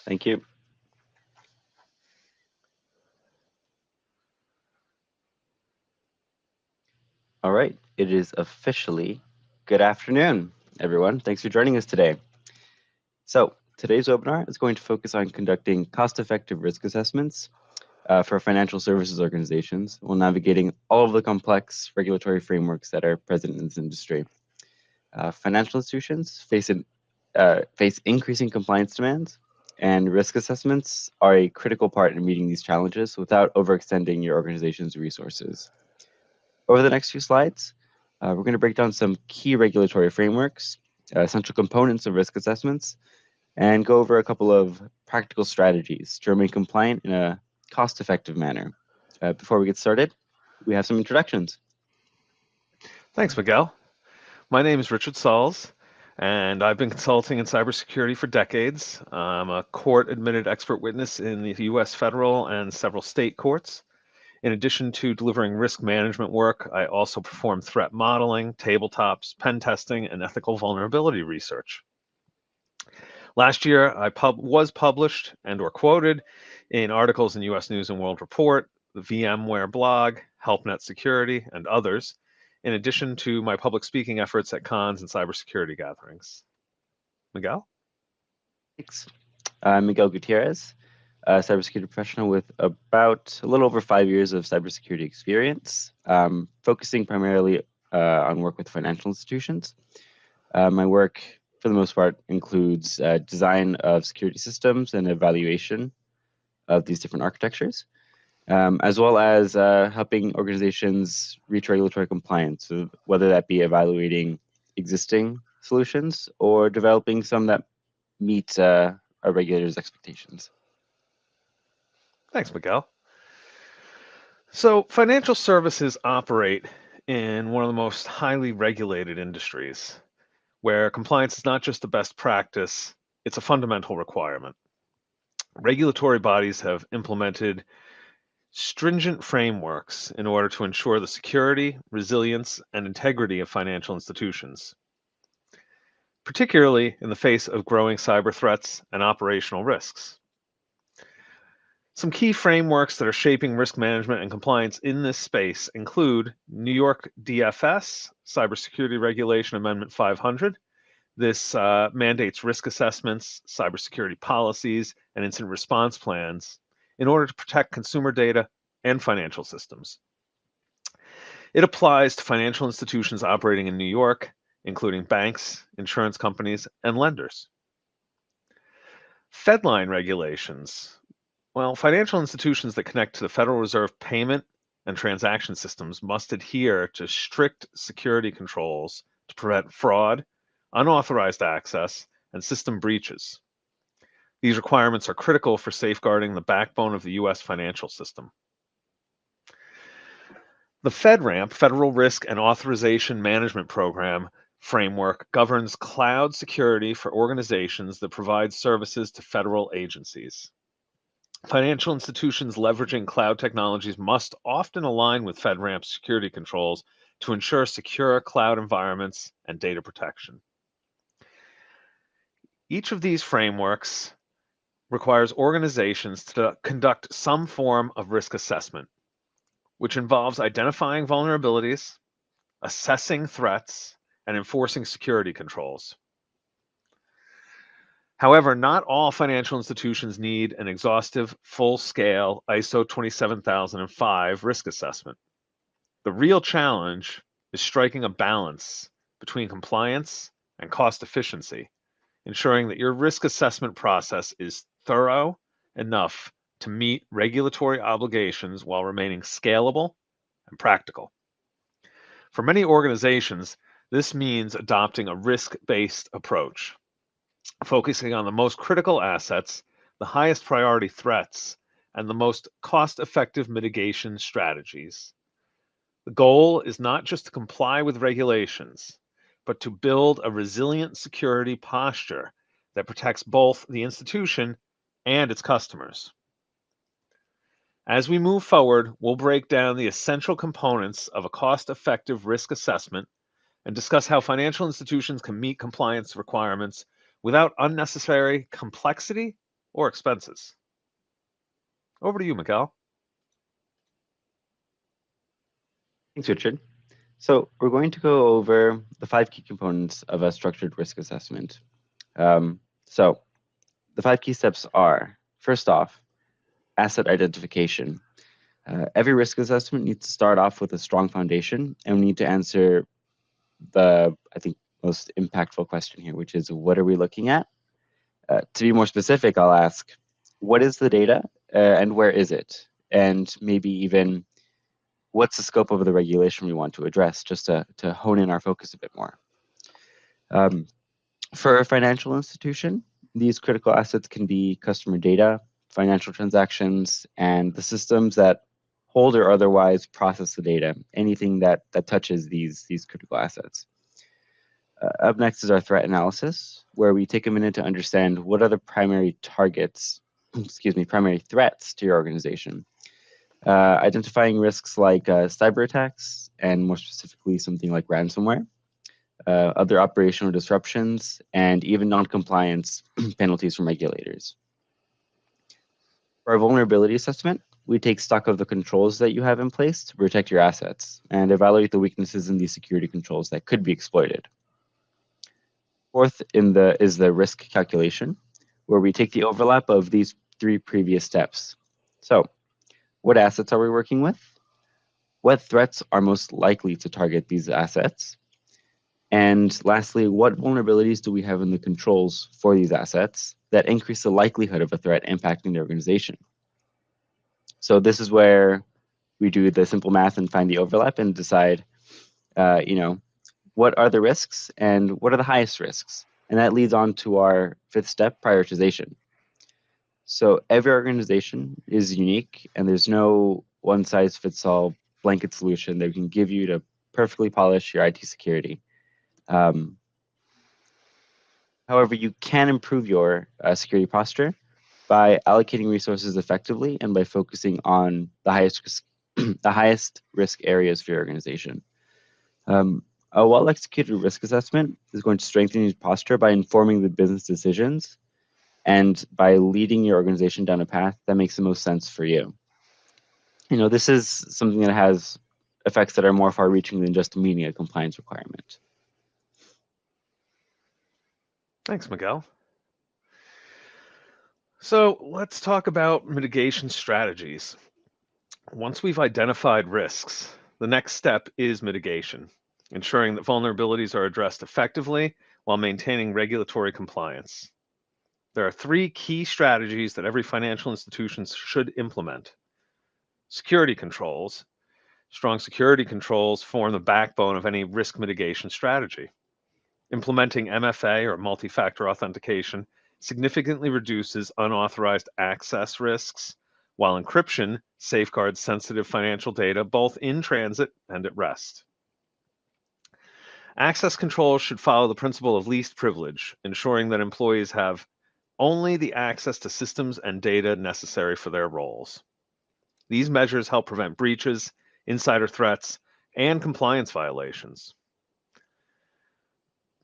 Thank you. All right, it is officially good afternoon, everyone. Thanks for joining us today. So today's webinar is going to focus on conducting cost-effective risk assessments for financial services organizations while navigating all of the complex regulatory frameworks that are present in this industry. Financial institutions face increasing compliance demands, and risk assessments are a critical part in meeting these challenges without overextending your organization's resources. Over the next few slides, we're going to break down some key regulatory frameworks, essential components of risk assessments, and go over a couple of practical strategies to remain compliant in a cost-effective manner. Before we get started, we have some introductions. Thanks, Miguel. My name is Richard Suls, and I've been consulting in cybersecurity for decades. I'm a court-admitted expert witness in the U.S. federal and several state courts. In addition to delivering risk management work, I also perform threat modeling, tabletops, pen testing, and ethical vulnerability research. Last year, I was published and/or quoted in articles in U.S. News and World Report, the VMware blog, HelpNet Security, and others, in addition to my public speaking efforts at cons and cybersecurity gatherings. Miguel? Thanks. I'm Miguel Gutierrez, a cybersecurity professional with about a little over 5 years of cybersecurity experience, focusing primarily on work with financial institutions. My work, for the most part, includes design of security systems and evaluation of these different architectures, as well as helping organizations reach regulatory compliance, so whether that be evaluating existing solutions or developing some that meet our regulators' expectations. Thanks, Miguel. So, financial services operate in one of the most highly regulated industries, where compliance is not just a best practice, it's a fundamental requirement. Regulatory bodies have implemented stringent frameworks in order to ensure the security, resilience, and integrity of financial institutions, particularly in the face of growing cyber threats and operational risks. Some key frameworks that are shaping risk management and compliance in this space include New York DFS, Cybersecurity Regulation Amendment 500. This mandates risk assessments, cybersecurity policies, and incident response plans in order to protect consumer data and financial systems. It applies to financial institutions operating in New York, including banks, insurance companies, and lenders. FedLine regulations. Well, financial institutions that connect to the Federal Reserve payment and transaction systems must adhere to strict security controls to prevent fraud, unauthorized access, and system breaches. These requirements are critical for safeguarding the backbone of the U.S. financial system. The FedRAMP, Federal Risk and Authorization Management Program framework, governs cloud security for organizations that provide services to federal agencies. Financial institutions leveraging cloud technologies must often align with FedRAMP security controls to ensure secure cloud environments and data protection. Each of these frameworks requires organizations to conduct some form of risk assessment, which involves identifying vulnerabilities, assessing threats, and enforcing security controls. However, not all financial institutions need an exhaustive, full-scale ISO 27005 risk assessment. The real challenge is striking a balance between compliance and cost efficiency, ensuring that your risk assessment process is thorough enough to meet regulatory obligations while remaining scalable and practical. For many organizations, this means adopting a risk-based approach, focusing on the most critical assets, the highest priority threats, and the most cost-effective mitigation strategies. The goal is not just to comply with regulations, but to build a resilient security posture that protects both the institution and its customers. As we move forward, we'll break down the essential components of a cost-effective risk assessment and discuss how financial institutions can meet compliance requirements without unnecessary complexity or expenses. Over to you, Miguel. Thanks, Richard. So we're going to go over the 5 key components of a structured risk assessment. So the 5 key steps are, first off, asset identification. Every risk assessment needs to start off with a strong foundation, and we need to answer the, I think, most impactful question here, which is, what are we looking at? To be more specific, I'll ask, what is the data and where is it? And maybe even, what's the scope of the regulation we want to address, just to hone in our focus a bit more. For a financial institution, these critical assets can be customer data, financial transactions, and the systems that hold or otherwise process the data, anything that touches these critical assets. Up next is our threat analysis, where we take a minute to understand what are the primary targets, primary threats to your organization. Identifying risks like cyber attacks, and more specifically, something like ransomware, other operational disruptions, and even non-compliance penalties from regulators. For our vulnerability assessment, we take stock of the controls that you have in place to protect your assets and evaluate the weaknesses in these security controls that could be exploited. Fourth is the risk calculation, where we take the overlap of these 3 previous steps. So, what assets are we working with? What threats are most likely to target these assets? And lastly, what vulnerabilities do we have in the controls for these assets that increase the likelihood of a threat impacting the organization? So this is where we do the simple math and find the overlap and decide, what are the risks and what are the highest risks? And that leads on to our 5th step, prioritization. So every organization is unique, and there's no one-size-fits-all blanket solution that we can give you to perfectly polish your IT security. However, you can improve your security posture by allocating resources effectively and by focusing on the highest risk areas for your organization. A well-executed risk assessment is going to strengthen your posture by informing the business decisions and by leading your organization down a path that makes the most sense for you. This is something that has effects that are more far-reaching than just meeting a compliance requirement. Thanks, Miguel. So let's talk about mitigation strategies. Once we've identified risks, the next step is mitigation, ensuring that vulnerabilities are addressed effectively while maintaining regulatory compliance. There are 3 key strategies that every financial institution should implement. Security controls. Strong security controls form the backbone of any risk mitigation strategy. Implementing MFA, or multi-factor authentication, significantly reduces unauthorized access risks, while encryption safeguards sensitive financial data both in transit and at rest. Access control should follow the principle of least privilege, ensuring that employees have only the access to systems and data necessary for their roles. These measures help prevent breaches, insider threats, and compliance violations.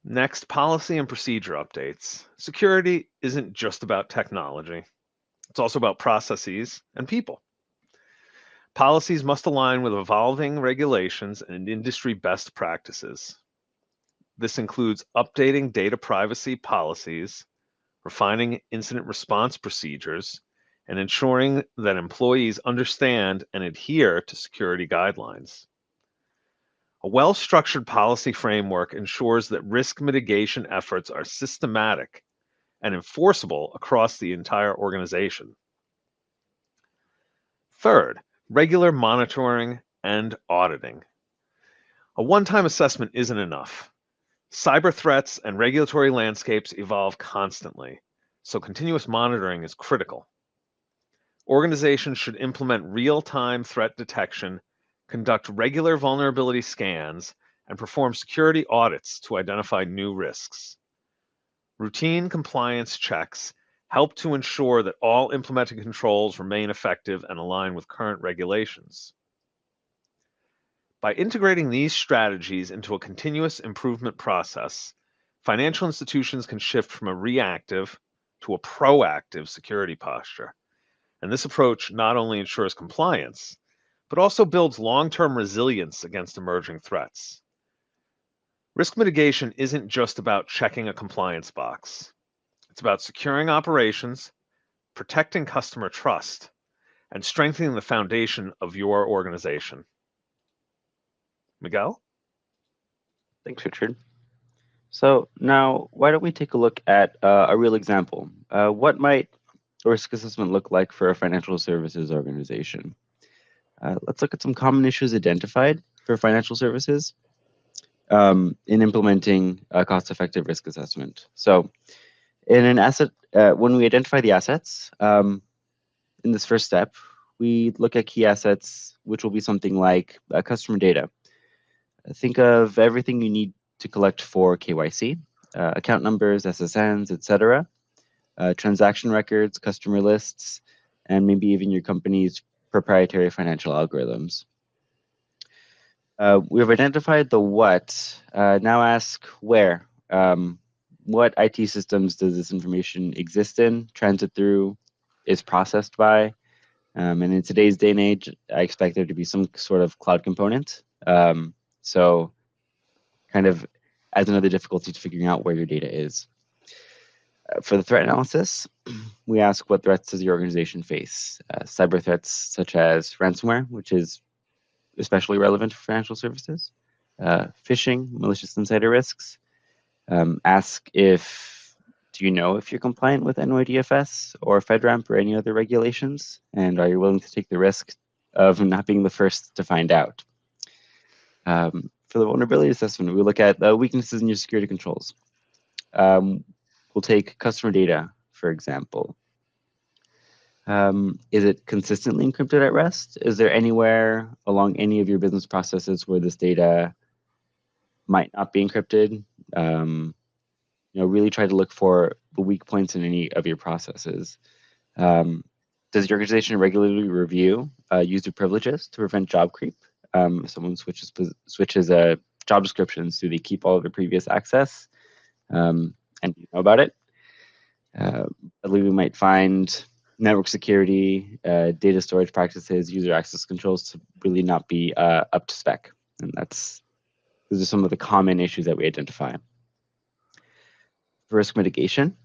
Next, policy and procedure updates. Security isn't just about technology. It's also about processes and people. Policies must align with evolving regulations and industry best practices. This includes updating data privacy policies, refining incident response procedures, and ensuring that employees understand and adhere to security guidelines. A well-structured policy framework ensures that risk mitigation efforts are systematic and enforceable across the entire organization. Third, regular monitoring and auditing. A one-time assessment isn't enough. Cyber threats and regulatory landscapes evolve constantly, so continuous monitoring is critical. Organizations should implement real-time threat detection, conduct regular vulnerability scans, and perform security audits to identify new risks. Routine compliance checks help to ensure that all implemented controls remain effective and align with current regulations. By integrating these strategies into a continuous improvement process, financial institutions can shift from a reactive to a proactive security posture. And this approach not only ensures compliance, but also builds long-term resilience against emerging threats. Risk mitigation isn't just about checking a compliance box. It's about securing operations, protecting customer trust, and strengthening the foundation of your organization. Miguel? Thanks, Richard. So now, why don't we take a look at a real example? What might a risk assessment look like for a financial services organization? Let's look at some common issues identified for financial services in implementing a cost-effective risk assessment. So in an asset, when we identify the assets, in this first step, we look at key assets, which will be something like customer data. Think of everything you need to collect for KYC, account numbers, SSNs, etc., transaction records, customer lists, and maybe even your company's proprietary financial algorithms. We've identified the what. Now ask where. What IT systems does this information exist in, transit through, is processed by? And in today's day and age, I expect there to be some sort of cloud component. So kind of adds another difficulty to figuring out where your data is. For the threat analysis, we ask what threats does your organization face? Cyber threats such as ransomware, which is especially relevant for financial services, phishing, malicious insider risks. Ask do you know if you're compliant with NYDFS or FedRAMP or any other regulations? And are you willing to take the risk of not being the first to find out? For the vulnerability assessment, we look at the weaknesses in your security controls. We'll take customer data, for example. Is it consistently encrypted at rest? Is there anywhere along any of your business processes where this data might not be encrypted? Really try to look for the weak points in any of your processes. Does your organization regularly review user privileges to prevent job creep? If someone switches job descriptions, do they keep all of their previous access? And you know about it? I believe we might find network security, data storage practices, user access controls to really not be up to spec. And those are some of the common issues that we identify. For risk mitigation,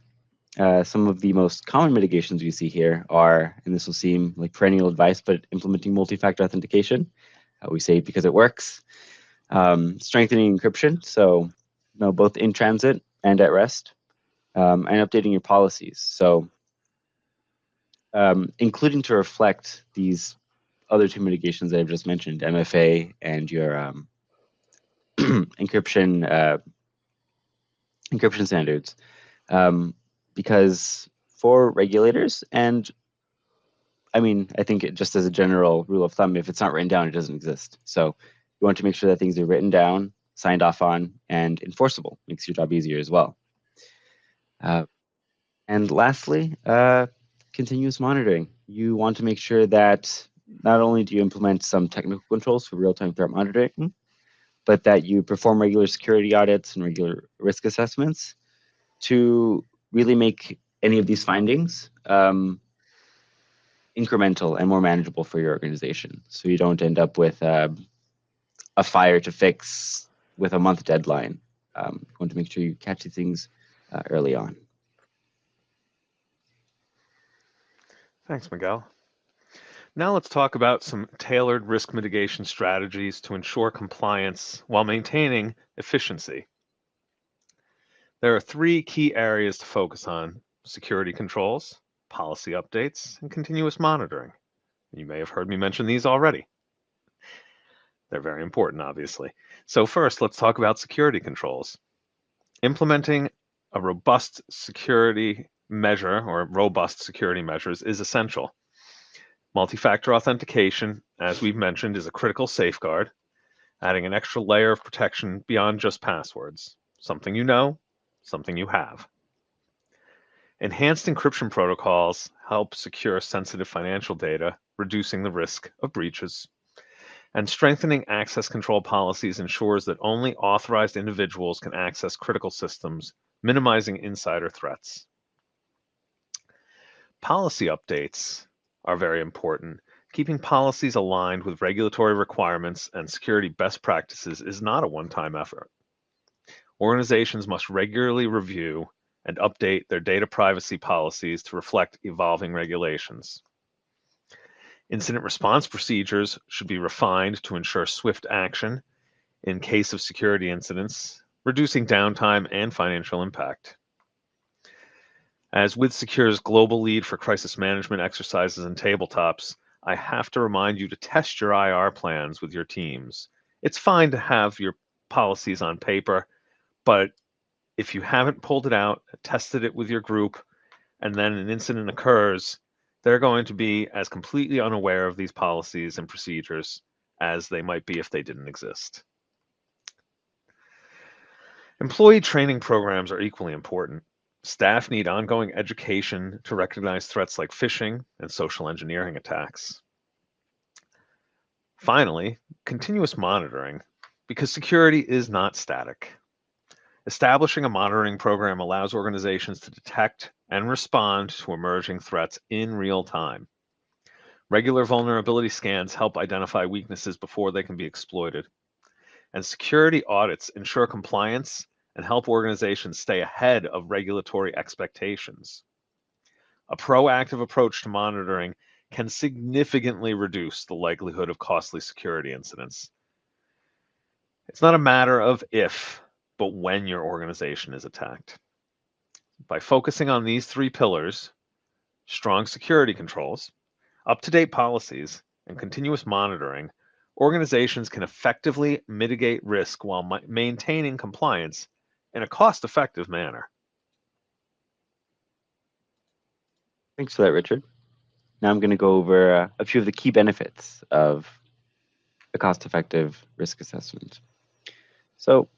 some of the most common mitigations we see here are, and this will seem like perennial advice, but implementing multi-factor authentication. We say it because it works. Strengthening encryption, so both in transit and at rest, and updating your policies. So including to reflect these other two mitigations that I've just mentioned, MFA and your encryption standards. Because for regulators, and I mean, I think just as a general rule of thumb, if it's not written down, it doesn't exist. So you want to make sure that things are written down, signed off on, and enforceable. Makes your job easier as well. And lastly, continuous monitoring. You want to make sure that not only do you implement some technical controls for real-time threat monitoring, but that you perform regular security audits and regular risk assessments to really make any of these findings incremental and more manageable for your organization. So you don't end up with a fire to fix with a month deadline. You want to make sure you catch these things early on. Thanks, Miguel. Now let's talk about some tailored risk mitigation strategies to ensure compliance while maintaining efficiency. There are three key areas to focus on: security controls, policy updates, and continuous monitoring. You may have heard me mention these already. They're very important, obviously. So first, let's talk about security controls. Implementing a robust security measures is essential. Multi-factor authentication, as we've mentioned, is a critical safeguard, adding an extra layer of protection beyond just passwords. Something you know, something you have. Enhanced encryption protocols help secure sensitive financial data, reducing the risk of breaches. And strengthening access control policies ensures that only authorized individuals can access critical systems, minimizing insider threats. Policy updates are very important. Keeping policies aligned with regulatory requirements and security best practices is not a one-time effort. Organizations must regularly review and update their data privacy policies to reflect evolving regulations. Incident response procedures should be refined to ensure swift action in case of security incidents, reducing downtime and financial impact. As with Secure's global lead for crisis management exercises and tabletops, I have to remind you to test your IR plans with your teams. It's fine to have your policies on paper, but if you haven't pulled it out, tested it with your group, and then an incident occurs, they're going to be as completely unaware of these policies and procedures as they might be if they didn't exist. Employee training programs are equally important. Staff need ongoing education to recognize threats like phishing and social engineering attacks. Finally, continuous monitoring, because security is not static. Establishing a monitoring program allows organizations to detect and respond to emerging threats in real time. Regular vulnerability scans help identify weaknesses before they can be exploited. And security audits ensure compliance and help organizations stay ahead of regulatory expectations. A proactive approach to monitoring can significantly reduce the likelihood of costly security incidents. It's not a matter of if, but when your organization is attacked. By focusing on these three pillars, strong security controls, up-to-date policies, and continuous monitoring, organizations can effectively mitigate risk while maintaining compliance in a cost-effective manner. Thanks for that, Richard. Now I'm going to go over a few of the key benefits of a cost-effective risk assessment. So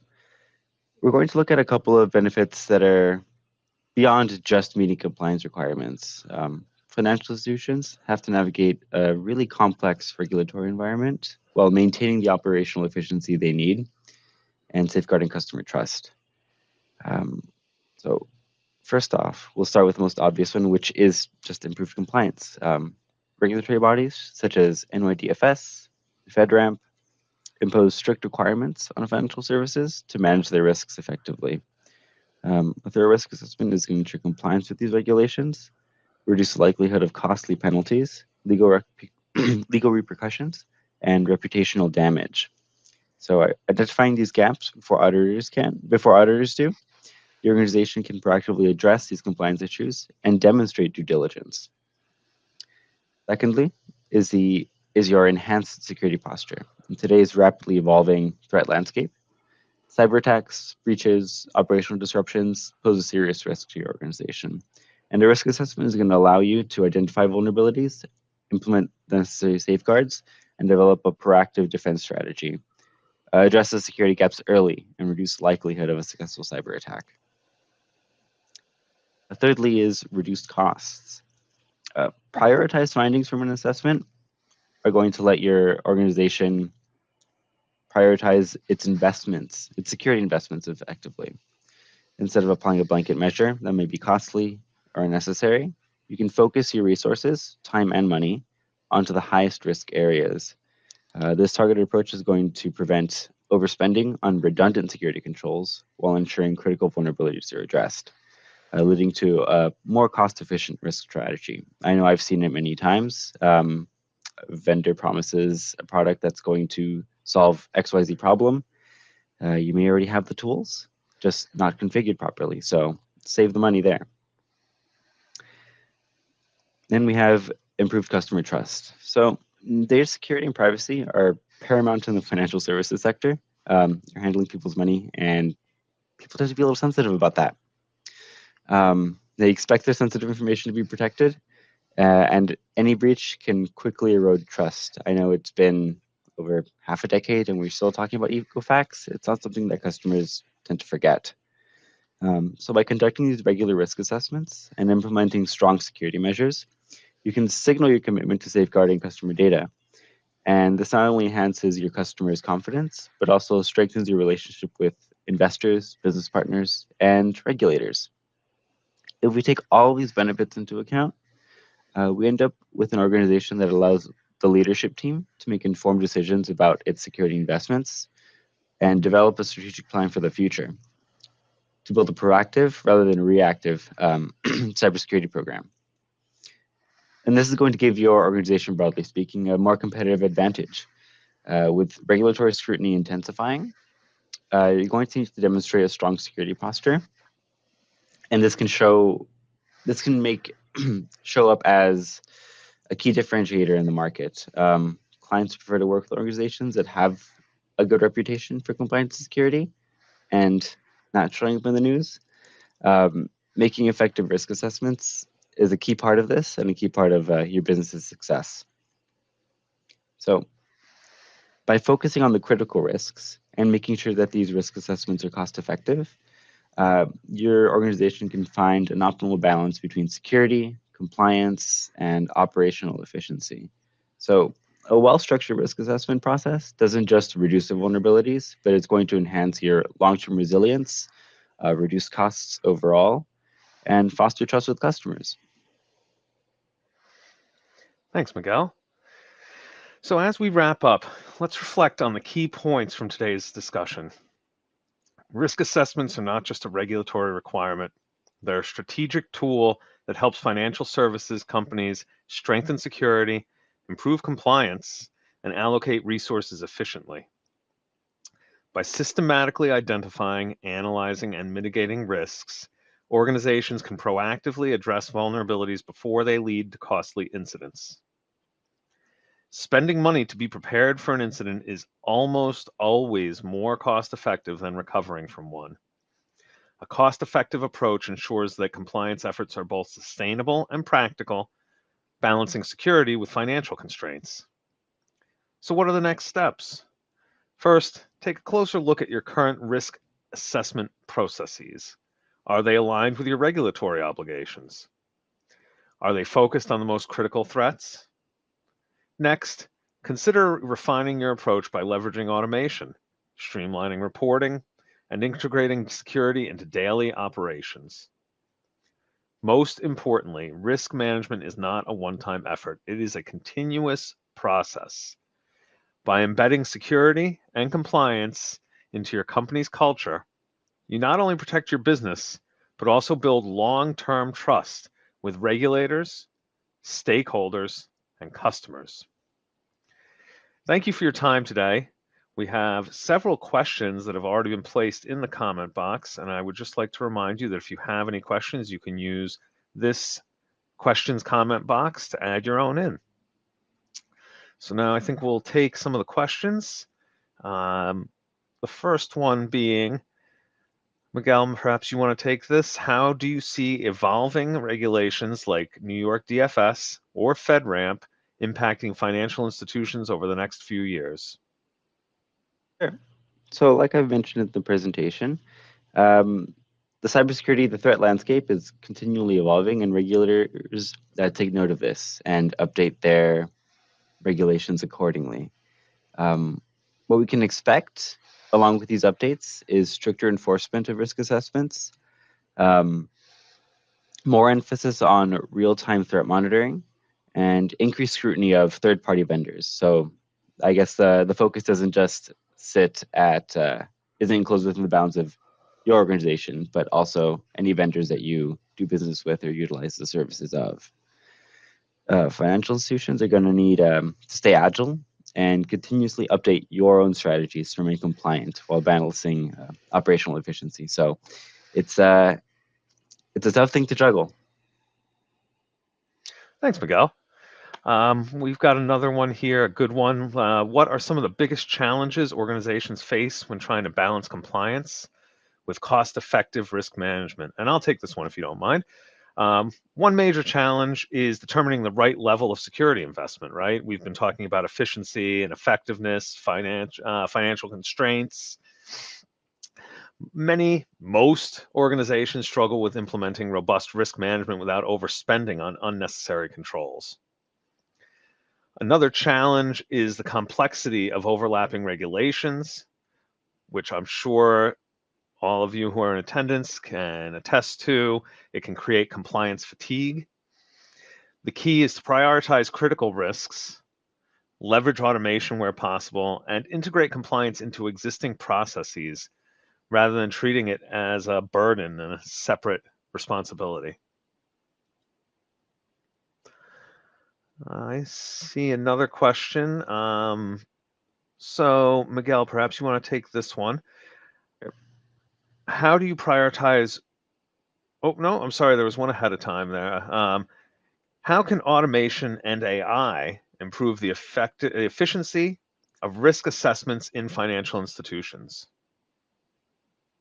we're going to look at a couple of benefits that are beyond just meeting compliance requirements. Financial institutions have to navigate a really complex regulatory environment while maintaining the operational efficiency they need and safeguarding customer trust. So first off, we'll start with the most obvious one, which is just improved compliance. Regulatory bodies such as NYDFS, FedRAMP, impose strict requirements on financial services to manage their risks effectively. A thorough risk assessment is going to ensure compliance with these regulations, reduce the likelihood of costly penalties, legal repercussions, and reputational damage. So identifying these gaps before auditors do, the organization can proactively address these compliance issues and demonstrate due diligence. Secondly, is your enhanced security posture. In today's rapidly evolving threat landscape, cyber attacks, breaches, operational disruptions pose a serious risk to your organization. And a risk assessment is going to allow you to identify vulnerabilities, implement the necessary safeguards, and develop a proactive defense strategy. Address the security gaps early and reduce the likelihood of a successful cyber attack. Thirdly is reduced costs. Prioritized findings from an assessment are going to let your organization prioritize its security investments effectively. Instead of applying a blanket measure that may be costly or unnecessary, you can focus your resources, time and money, onto the highest risk areas. This targeted approach is going to prevent overspending on redundant security controls while ensuring critical vulnerabilities are addressed, leading to a more cost-efficient risk strategy. I know I've seen it many times. A vendor promises a product that's going to solve XYZ problem. You may already have the tools, just not configured properly. So save the money there. Then we have improved customer trust. So data security and privacy are paramount in the financial services sector. You're handling people's money, and people tend to be a little sensitive about that. They expect their sensitive information to be protected, and any breach can quickly erode trust. I know it's been over half a decade, and we're still talking about Equifax. It's not something that customers tend to forget. So by conducting these regular risk assessments and implementing strong security measures, you can signal your commitment to safeguarding customer data. And this not only enhances your customers' confidence, but also strengthens your relationship with investors, business partners, and regulators. If we take all these benefits into account, we end up with an organization that allows the leadership team to make informed decisions about its security investments and develop a strategic plan for the future to build a proactive rather than reactive cybersecurity program. And this is going to give your organization, broadly speaking, a more competitive advantage. With regulatory scrutiny intensifying, you're going to need to demonstrate a strong security posture, and this can make show up as a key differentiator in the market. Clients prefer to work with organizations that have a good reputation for compliance and security and not showing up in the news. Making effective risk assessments is a key part of this and a key part of your business's success. So by focusing on the critical risks and making sure that these risk assessments are cost effective, your organization can find an optimal balance between security, compliance, and operational efficiency. So a well-structured risk assessment process doesn't just reduce the vulnerabilities, but it's going to enhance your long-term resilience, reduce costs overall, and foster trust with customers. Thanks, Miguel. So as we wrap up, let's reflect on the key points from today's discussion. Risk assessments are not just a regulatory requirement. They're a strategic tool that helps financial services companies strengthen security, improve compliance, and allocate resources efficiently. By systematically identifying, analyzing, and mitigating risks, organizations can proactively address vulnerabilities before they lead to costly incidents. Spending money to be prepared for an incident is almost always more cost-effective than recovering from one. A cost-effective approach ensures that compliance efforts are both sustainable and practical, balancing security with financial constraints. So what are the next steps? First, take a closer look at your current risk assessment processes. Are they aligned with your regulatory obligations? Are they focused on the most critical threats? Next, consider refining your approach by leveraging automation, streamlining reporting, and integrating security into daily operations. Most importantly, risk management is not a one-time effort. It is a continuous process. By embedding security and compliance into your company's culture, you not only protect your business, but also build long-term trust with regulators, stakeholders, and customers. Thank you for your time today. We have several questions that have already been placed in the comment box, and I would just like to remind you that if you have any questions, you can use this questions comment box to add your own in. So now I think we'll take some of the questions. The first one being, Miguel, perhaps you want to take this. How do you see evolving regulations like New York DFS or FedRAMP impacting financial institutions over the next few years? Sure. So like I've mentioned in the presentation, the cybersecurity, the threat landscape is continually evolving, and regulators take note of this and update their regulations accordingly. What we can expect along with these updates is stricter enforcement of risk assessments, more emphasis on real-time threat monitoring, and increased scrutiny of third-party vendors. So I guess the focus doesn't just sit at, isn't enclosed within the bounds of your organization, but also any vendors that you do business with or utilize the services of. Financial institutions are going to need to stay agile and continuously update your own strategies to remain compliant while balancing operational efficiency. So it's a tough thing to juggle. Thanks, Miguel. We've got another one here, a good one. What are some of the biggest challenges organizations face when trying to balance compliance with cost-effective risk management? And I'll take this one if you don't mind. One major challenge is determining the right level of security investment, right? We've been talking about efficiency and effectiveness, financial constraints. Most organizations struggle with implementing robust risk management without overspending on unnecessary controls. Another challenge is the complexity of overlapping regulations, which I'm sure all of you who are in attendance can attest to. It can create compliance fatigue. The key is to prioritize critical risks, leverage automation where possible, and integrate compliance into existing processes rather than treating it as a burden and a separate responsibility. I see another question. So, Miguel, perhaps you want to take this one. Sure. How do you prioritize? Oh, no, I'm sorry, there was one ahead of time there. How can automation and AI improve the efficiency of risk assessments in financial institutions?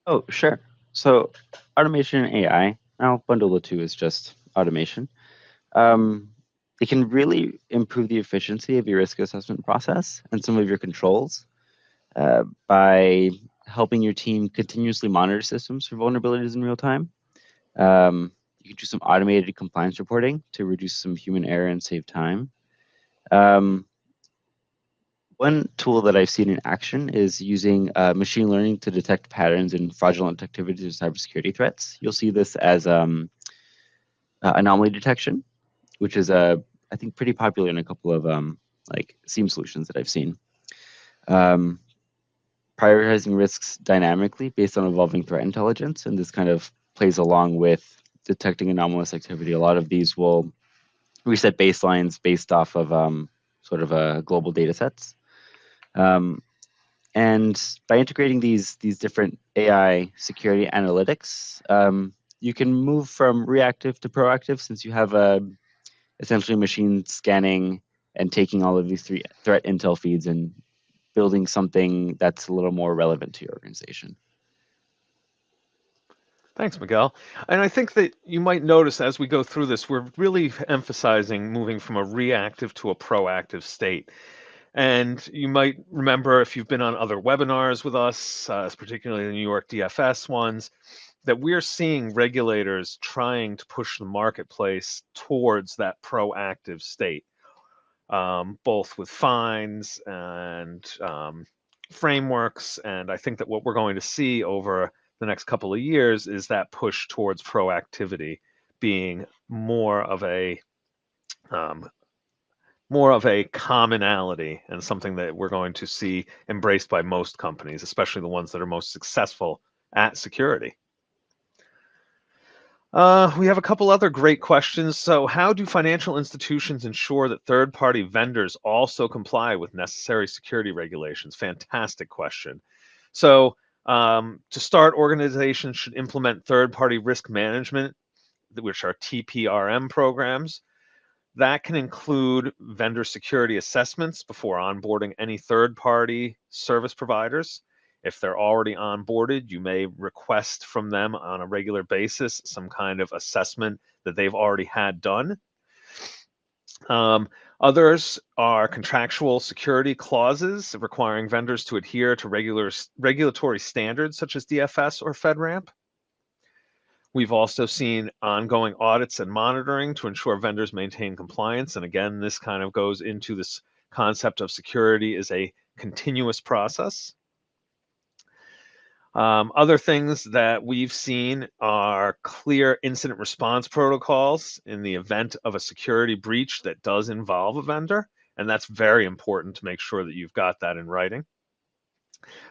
Oh, sure. So automation and AI, I'll bundle the two as just automation. Um, it can really improve the efficiency of your risk assessment process and some of your controls by helping your team continuously monitor systems for vulnerabilities in real time. You can do some automated compliance reporting to reduce some human error and save time. Um, One tool that I've seen in action is using machine learning to detect patterns in fraudulent activities or cybersecurity threats. You'll see this as anomaly detection, which is I think pretty popular in a couple of like SIEM solutions that I've seen. Um, Prioritizing risks dynamically based on evolving threat intelligence, and this kind of plays along with detecting anomalous activity. A lot of these will reset baselines based off of sort of global data sets. Um, And by integrating these different AI security analytics, you can move from reactive to proactive since you have essentially machine scanning and taking all of these three threat intel feeds and building something that's a little more relevant to your organization. Thanks, Miguel. And I think that you might notice as we go through this, we're really emphasizing moving from a reactive to a proactive state. And you might remember if you've been on other webinars with us, particularly the New York DFS ones, that we're seeing regulators trying to push the marketplace towards that proactive state, both with fines and frameworks. And I think that what we're going to see over the next couple of years is that push towards proactivity being um, more of a commonality and something that we're going to see embraced by most companies, especially the ones that are most successful at security. We have a couple other great questions. So how do financial institutions ensure that third-party vendors also comply with necessary security regulations? Fantastic question. So to start, organizations should implement third-party risk management, which are TPRM programs. That can include vendor security assessments before onboarding any third-party service providers. If they're already onboarded, you may request from them on a regular basis some kind of assessment that they've already had done. Others are contractual security clauses requiring vendors to adhere to regulatory standards such as DFS or FedRAMP. We've also seen ongoing audits and monitoring to ensure vendors maintain compliance. And again, this kind of goes into this concept of security is a continuous process. Other things that we've seen are clear incident response protocols in the event of a security breach that does involve a vendor. And that's very important to make sure that you've got that in writing.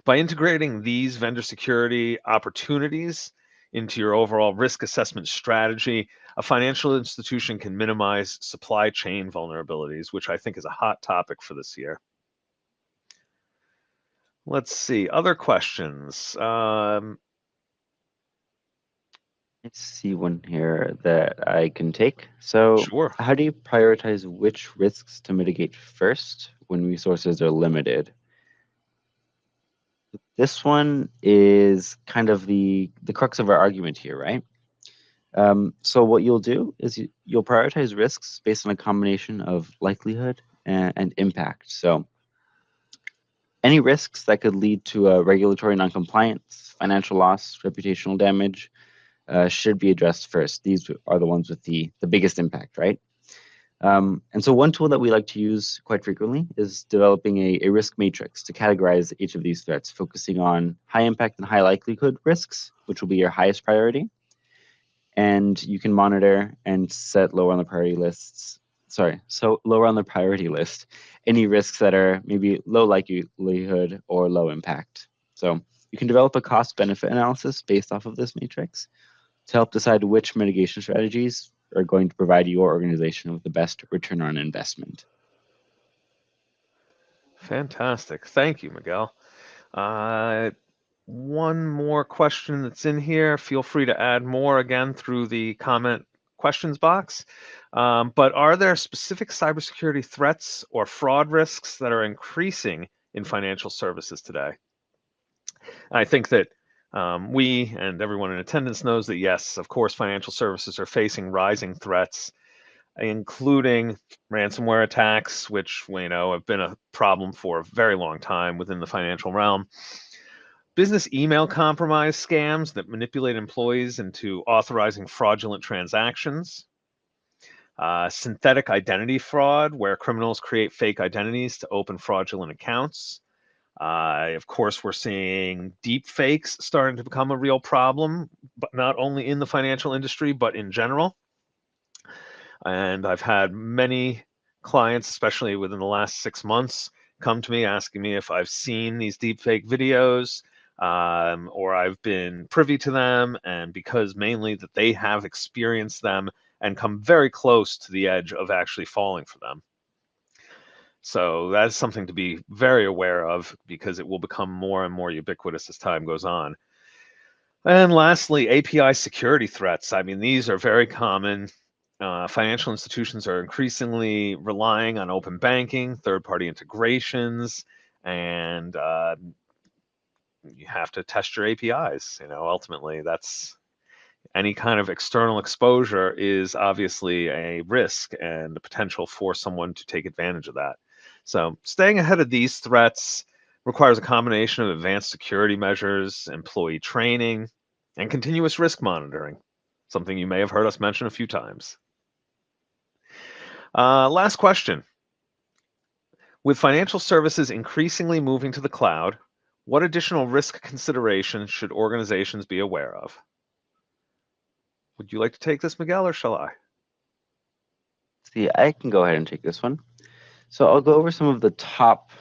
By integrating these vendor security opportunities into your overall risk assessment strategy, a financial institution can minimize supply chain vulnerabilities, which I think is a hot topic for this year. Let's see, other questions. Let's see one here that I can take. So Sure. how do you prioritize which risks to mitigate first when resources are limited? This one is kind of the crux of our argument here, right? So what you'll do is you'll prioritize risks based on a combination of likelihood and impact. So any risks that could lead to a regulatory noncompliance, financial loss, reputational damage should be addressed first. These are the ones with the biggest impact, right? And so one tool that we like to use quite frequently is developing a risk matrix to categorize each of these threats, focusing on high impact and high likelihood risks, which will be your highest priority. And you can monitor and set lower on the priority lists so lower on the priority list, any risks that are maybe low likelihood or low impact. So you can develop a cost-benefit analysis based off of this matrix to help decide which mitigation strategies are going to provide your organization with the best return on investment. Fantastic. Thank you, Miguel. One more question that's in here. Feel free to add more again through the comment questions box. But are there specific cybersecurity threats or fraud risks that are increasing in financial services today? I think that we and everyone in attendance knows that, yes, of course, financial services are facing rising threats, including ransomware attacks, which we know have been a problem for a very long time within the financial realm. Business email compromise scams that manipulate employees into authorizing fraudulent transactions. Synthetic identity fraud, where criminals create fake identities to open fraudulent accounts. Of course, we're seeing deep fakes starting to become a real problem, but not only in the financial industry, but in general. And I've had many clients, especially within the last 6 months, come to me asking me if I've seen these deepfake videos or I've been privy to them, and because mainly that they have experienced them and come very close to the edge of actually falling for them. So that's something to be very aware of, because it will become more and more ubiquitous as time goes on. And lastly, API security threats. I mean, these are very common. Financial institutions are increasingly relying on open banking, third-party integrations, and you have to test your APIs. Ultimately, that's any kind of external exposure is obviously a risk and the potential for someone to take advantage of that. So staying ahead of these threats requires a combination of advanced security measures, employee training, and continuous risk monitoring, something you may have heard us mention a few times. Last question. With financial services increasingly moving to the cloud, what additional risk considerations should organizations be aware of? Would you like to take this, Miguel, or shall I? See, I can go ahead and take this one. So I'll go over some of the top,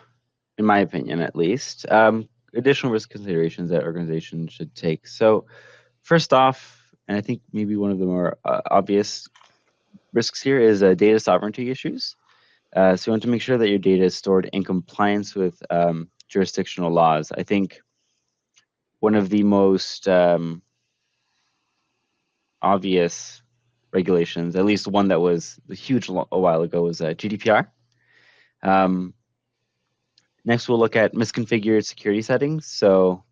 in my opinion at least, additional risk considerations that organizations should take. So first off, and I think maybe one of the more obvious risks here is data sovereignty issues. So you want to make sure that your data is stored in compliance with jurisdictional laws. I think one of the most obvious regulations, at least one that was huge a while ago, was GDPR. Next, we'll look at misconfigured security settings. So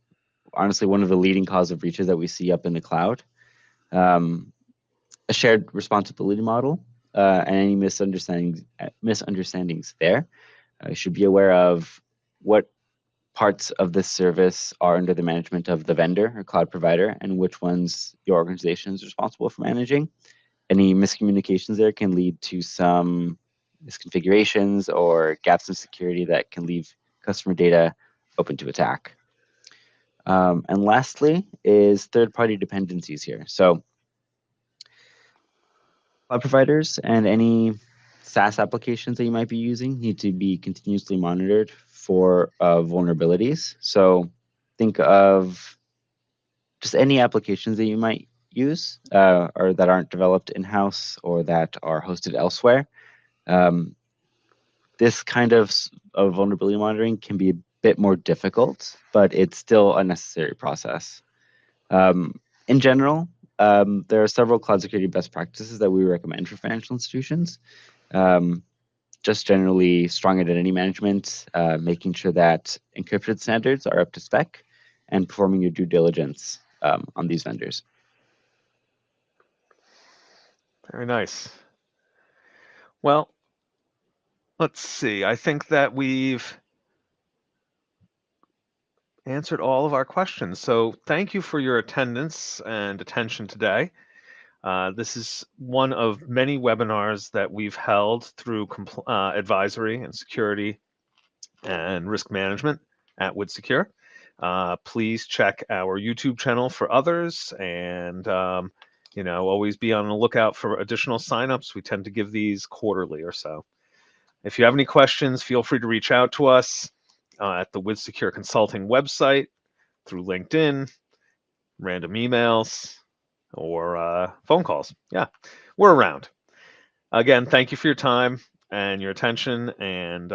honestly, one of the leading cause of breaches that we see up in the cloud. A shared responsibility model and any misunderstandings there. You should be aware of what parts of this service are under the management of the vendor or cloud provider and which ones your organization is responsible for managing. Any miscommunications there can lead to some misconfigurations or gaps in security that can leave customer data open to attack. And lastly is third-party dependencies here. So cloud providers and any SaaS applications that you might be using need to be continuously monitored for vulnerabilities. So think of just any applications that you might use or that aren't developed in-house or that are hosted elsewhere. This kind of vulnerability monitoring can be a bit more difficult, but it's still a necessary process. In general, there are several cloud security best practices that we recommend for financial institutions. Just generally strong identity management, making sure that encrypted standards are up to spec, and performing your due diligence on these vendors. Very nice. Well, let's see. I think that we've answered all of our questions. So thank you for your attendance and attention today. This is one of many webinars that we've held through advisory and security and risk management at WoodSecure. Please check our YouTube channel for others, and Always be on the lookout for additional signups. We tend to give these quarterly or so. If you have any questions, feel free to reach out to us at the WithSecure Consulting website, through LinkedIn, random emails, or phone calls. Yeah, we're around. Again, thank you for your time and your attention, and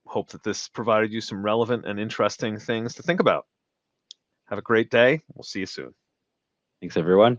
hope that this provided you some relevant and interesting things to think about. Have a great day. We'll see you soon. Thanks, everyone.